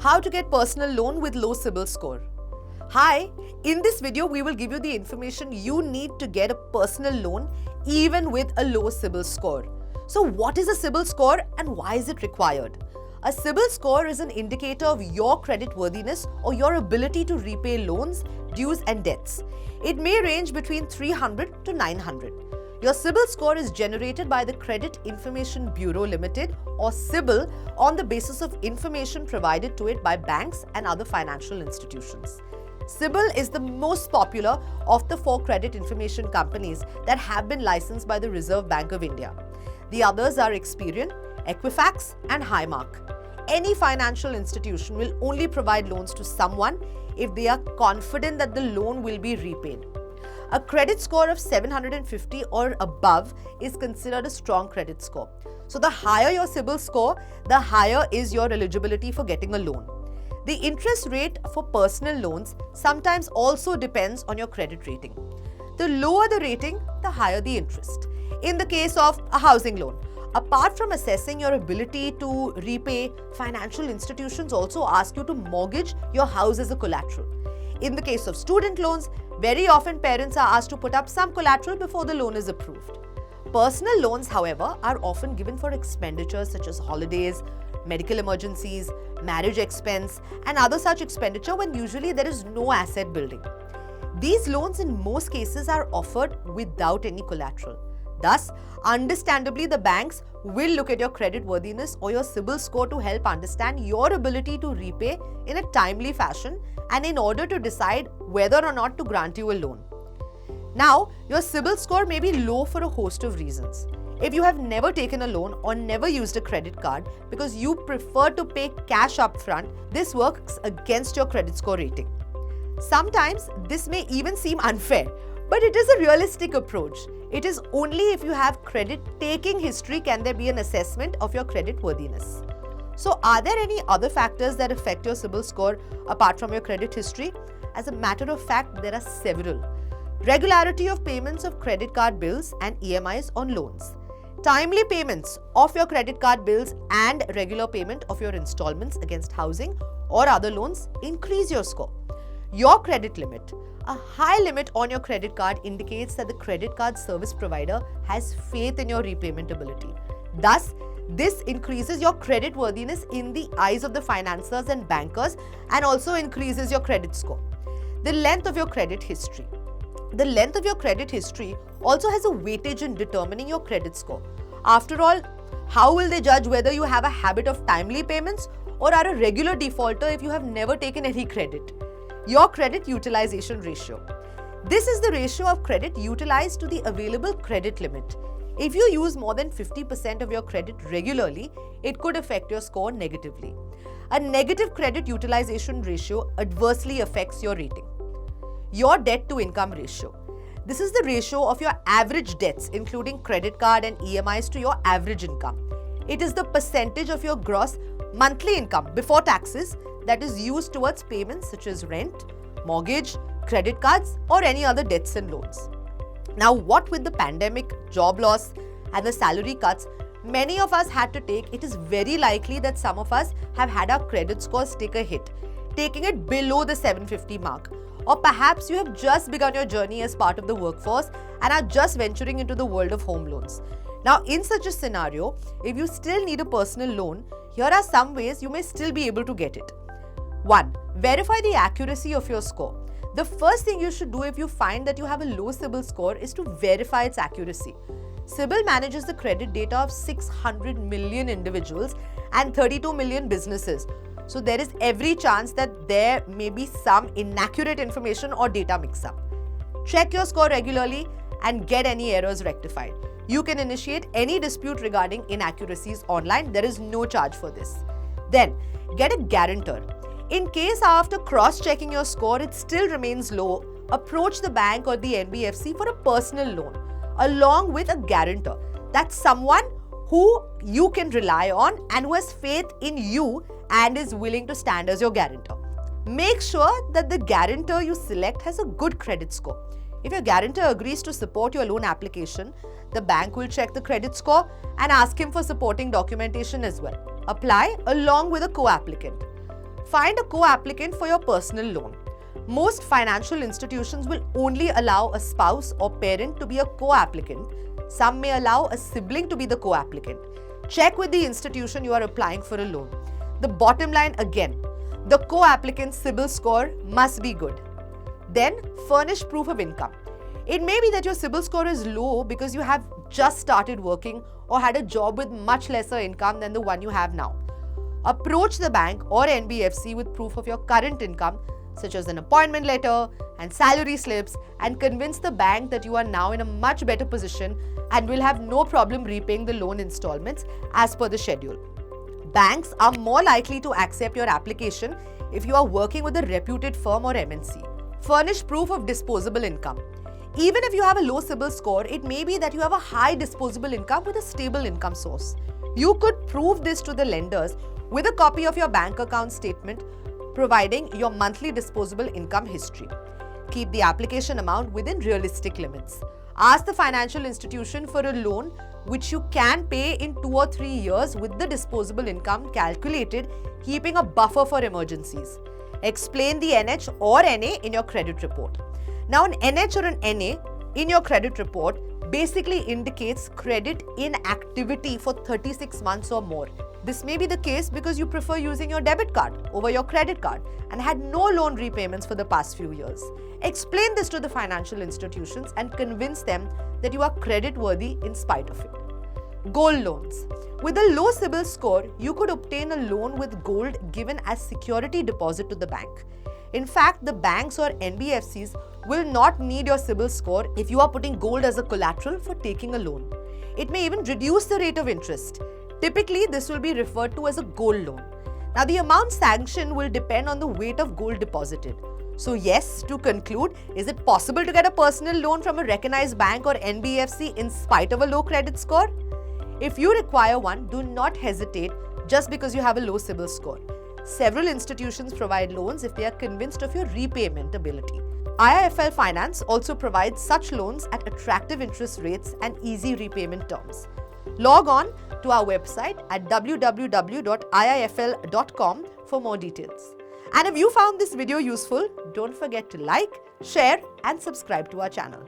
How to get personal loan with low CIBIL score. Hi, in this video we will give you the information you need to get a personal loan even with a low CIBIL score. So what is a CIBIL score and why is it required? A CIBIL score is an indicator of your credit worthiness or your ability to repay loans, dues and debts. It may range between 300 to 900. Your CIBIL score is generated by the Credit Information Bureau Limited or CIBIL on the basis of information provided to it by banks and other financial institutions. CIBIL is the most popular of the 4 credit information companies that have been licensed by the Reserve Bank of India. The others are Experian, Equifax and Highmark. Any financial institution will only provide loans to someone if they are confident that the loan will be repaid. A credit score of 750 or above is considered a strong credit score. So the higher your CIBIL score, the higher is your eligibility for getting a loan. The interest rate for personal loans sometimes also depends on your credit rating. The lower the rating, the higher the interest. In the case of a housing loan, apart from assessing your ability to repay, financial institutions also ask you to mortgage your house as a collateral. In the case of student loans, very often parents are asked to put up some collateral before the loan is approved. Personal loans, however, are often given for expenditures such as holidays, medical emergencies, marriage expense, and other such expenditure when usually there is no asset building. These loans in most cases are offered without any collateral. Thus, understandably, the banks will look at your credit worthiness or your CIBIL score to help understand your ability to repay in a timely fashion and in order to decide whether or not to grant you a loan. Now, your CIBIL score may be low for a host of reasons. If you have never taken a loan or never used a credit card because you prefer to pay cash upfront, this works against your credit score rating. Sometimes this may even seem unfair, but it is a realistic approach. It is only if you have credit taking history can there be an assessment of your credit worthiness. So are there any other factors that affect your CIBIL score apart from your credit history? As a matter of fact, there are several. Regularity of payments of credit card bills and EMIs on loans. Timely payments of your credit card bills and regular payment of your installments against housing or other loans increase your score. Your credit limit. A high limit on your credit card indicates that the credit card service provider has faith in your repayment ability. Thus, this increases your credit worthiness in the eyes of the financiers and bankers and also increases your credit score. The length of your credit history. The length of your credit history also has a weightage in determining your credit score. After all, how will they judge whether you have a habit of timely payments or are a regular defaulter if you have never taken any credit? Your credit utilization ratio. This is the ratio of credit utilized to the available credit limit. If you use more than 50% of your credit regularly, it could affect your score negatively. A negative credit utilization ratio adversely affects your rating. Your debt to income ratio. This is the ratio of your average debts, including credit card and EMIs, to your average income. It is the percentage of your gross monthly income before taxes that is used towards payments such as rent, mortgage, credit cards, or any other debts and loans. Now, what with the pandemic, job loss, and the salary cuts many of us had to take, it is very likely that some of us have had our credit scores take a hit, taking it below the 750 mark. Or perhaps you have just begun your journey as part of the workforce and are just venturing into the world of home loans. Now, in such a scenario, if you still need a personal loan, here are some ways you may still be able to get it. 1. Verify the accuracy of your score. The first thing you should do if you find that you have a low CIBIL score is to verify its accuracy. CIBIL manages the credit data of 600 million individuals and 32 million businesses. So there is every chance that there may be some inaccurate information or data mix-up. Check your score regularly and get any errors rectified. You can initiate any dispute regarding inaccuracies online. There is no charge for this. Then, get a guarantor. In case after cross-checking your score, it still remains low, approach the bank or the NBFC for a personal loan, along with a guarantor. That's someone who you can rely on and who has faith in you and is willing to stand as your guarantor. Make sure that the guarantor you select has a good credit score. If your guarantor agrees to support your loan application, the bank will check the credit score and ask him for supporting documentation as well. Apply along with a co-applicant. Find a co-applicant for your personal loan. Most financial institutions will only allow a spouse or parent to be a co-applicant. Some may allow a sibling to be the co-applicant. Check with the institution you are applying for a loan. The bottom line again, the co-applicant's CIBIL score must be good. Then, furnish proof of income. It may be that your CIBIL score is low because you have just started working or had a job with much lesser income than the one you have now. Approach the bank or NBFC with proof of your current income, such as an appointment letter and salary slips, and convince the bank that you are now in a much better position and will have no problem repaying the loan installments as per the schedule. Banks are more likely to accept your application if you are working with a reputed firm or MNC. Furnish proof of disposable income. Even if you have a low CIBIL score, it may be that you have a high disposable income with a stable income source. You could prove this to the lenders with a copy of your bank account statement providing your monthly disposable income history. Keep the application amount within realistic limits. Ask the financial institution for a loan which you can pay in 2 or 3 years with the disposable income calculated, keeping a buffer for emergencies. Explain the NH or NA in your credit report. Now, an NH or an NA in your credit report basically indicates credit inactivity for 36 months or more. This may be the case because you prefer using your debit card over your credit card and had no loan repayments for the past few years. Explain this to the financial institutions and convince them that you are credit worthy in spite of it. Gold loans. With a low CIBIL score, you could obtain a loan with gold given as security deposit to the bank. In fact, the banks or NBFCs will not need your CIBIL score if you are putting gold as a collateral for taking a loan. It may even reduce the rate of interest. Typically, this will be referred to as a gold loan. Now, the amount sanctioned will depend on the weight of gold deposited. So yes, to conclude, is it possible to get a personal loan from a recognized bank or NBFC in spite of a low credit score? If you require one, do not hesitate just because you have a low CIBIL score. Several institutions provide loans if they are convinced of your repayment ability. IIFL Finance also provides such loans at attractive interest rates and easy repayment terms. Log on to our website at www.iifl.com for more details. And if you found this video useful, don't forget to like, share and subscribe to our channel.